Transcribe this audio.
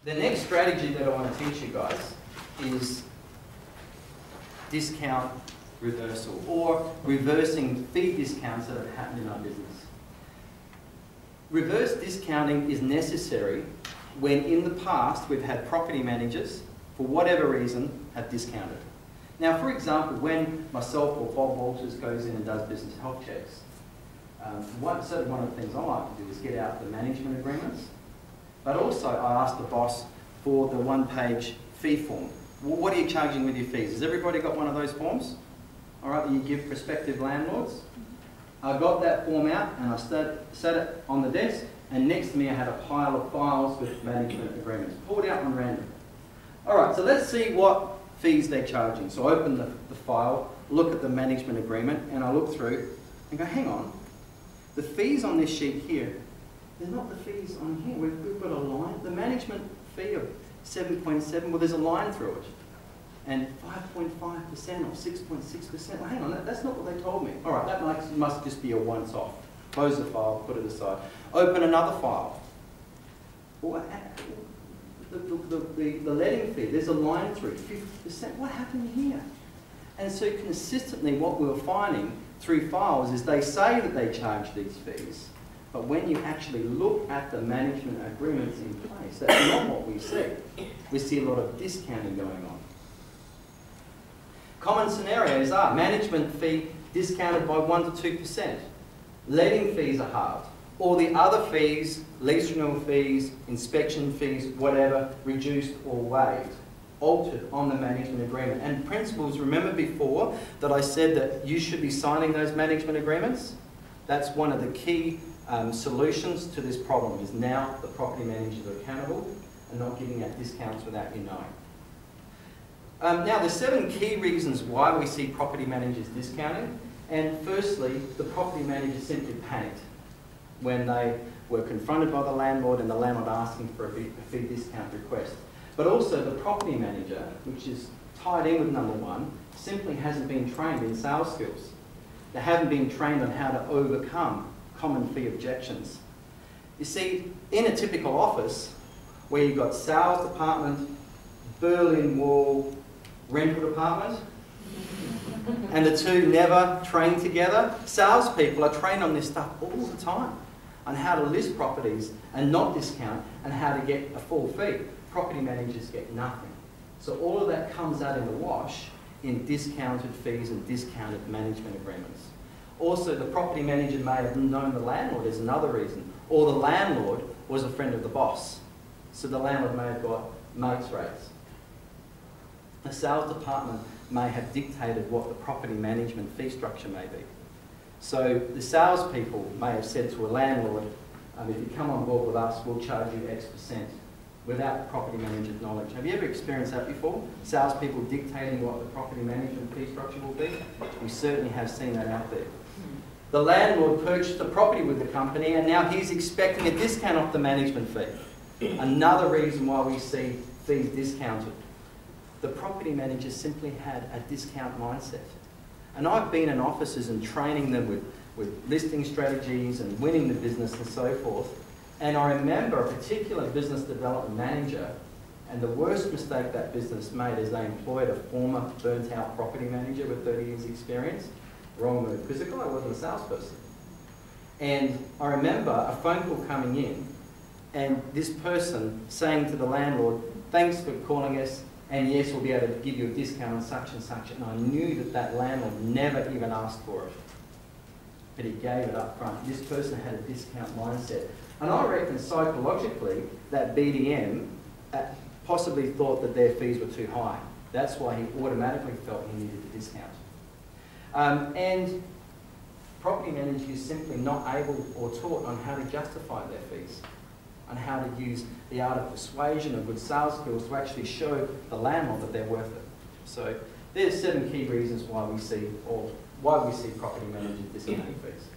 The next strategy that I want to teach you guys is discount reversal, or reversing fee discounts that have happened in our business. Reverse discounting is necessary when in the past we've had property managers, for whatever reason, have discounted. Now, for example, when myself or Bob Walters goes in and does business health checks, one of the things I like to do is get out the management agreements, but also I ask the boss for the one-page fee form. Well, what are you charging with your fees? Has everybody got one of those forms? All right, that you give prospective landlords? I got that form out and I set it on the desk, and next to me I had a pile of files with management agreements, pulled out on random. All right, so let's see what fees they're charging. So I open the file, look at the management agreement, and I look through and go, hang on, the fees on this sheet here, they're not the fees on here. We've got a line. The management fee of 7.7, well, there's a line through it. And 5.5% or 6.6%. Well, hang on, that's not what they told me. All right, that must just be a once-off. Close the file, put it aside. Open another file. Well, the letting fee, there's a line through, 50%. What happened here? And so consistently what we're finding through files is they say that they charge these fees, but when you actually look at the management agreements in place, that's not what we see. We see a lot of discounting going on. Common scenarios are management fee discounted by 1 to 2%. Letting fees are halved. All the other fees, lease renewal fees, inspection fees, whatever, reduced or waived, altered on the management agreement. And principals, remember before that I said that you should be signing those management agreements? That's one of the key solutions to this problem, is now the property managers are accountable and not giving out discounts without you knowing. Now, there's 7 key reasons why we see property managers discounting. And firstly, the property manager simply panicked when they were confronted by the landlord and the landlord asking for a fee discount request. But also the property manager, which is tied in with number 1, simply hasn't been trained in sales skills. They haven't been trained on how to overcome common fee objections. You see, in a typical office where you've got sales department, Berlin Wall, rental department, and the two never train together, salespeople are trained on this stuff all the time, on how to list properties and not discount, and how to get a full fee. Property managers get nothing. So all of that comes out in the wash in discounted fees and discounted management agreements. Also, the property manager may have known the landlord is another reason, or the landlord was a friend of the boss. So the landlord may have got mates rates. The sales department may have dictated what the property management fee structure may be. So the salespeople may have said to a landlord, if you come on board with us, we'll charge you X% without the property manager's knowledge. Have you ever experienced that before? Salespeople dictating what the property management fee structure will be? We certainly have seen that out there. The landlord purchased the property with the company and now he's expecting a discount off the management fee. Another reason why we see fees discounted. The property manager simply had a discount mindset. And I've been in offices and training them with listing strategies and winning the business and so forth. And I remember a particular business development manager, and the worst mistake that business made is they employed a former burnt out property manager with 30 years experience. Wrong move, because the guy wasn't a salesperson. And I remember a phone call coming in and this person saying to the landlord, thanks for calling us, and yes, we'll be able to give you a discount on such and such. And I knew that that landlord never even asked for it, but he gave it up front. This person had a discount mindset. And I reckon psychologically that BDM possibly thought that their fees were too high. That's why he automatically felt he needed a discount. And property managers are simply not able or taught on how to justify their fees, on how to use the art of persuasion and good sales skills to actually show the landlord that they're worth it. So there's 7 key reasons why we see property managers discounting fees.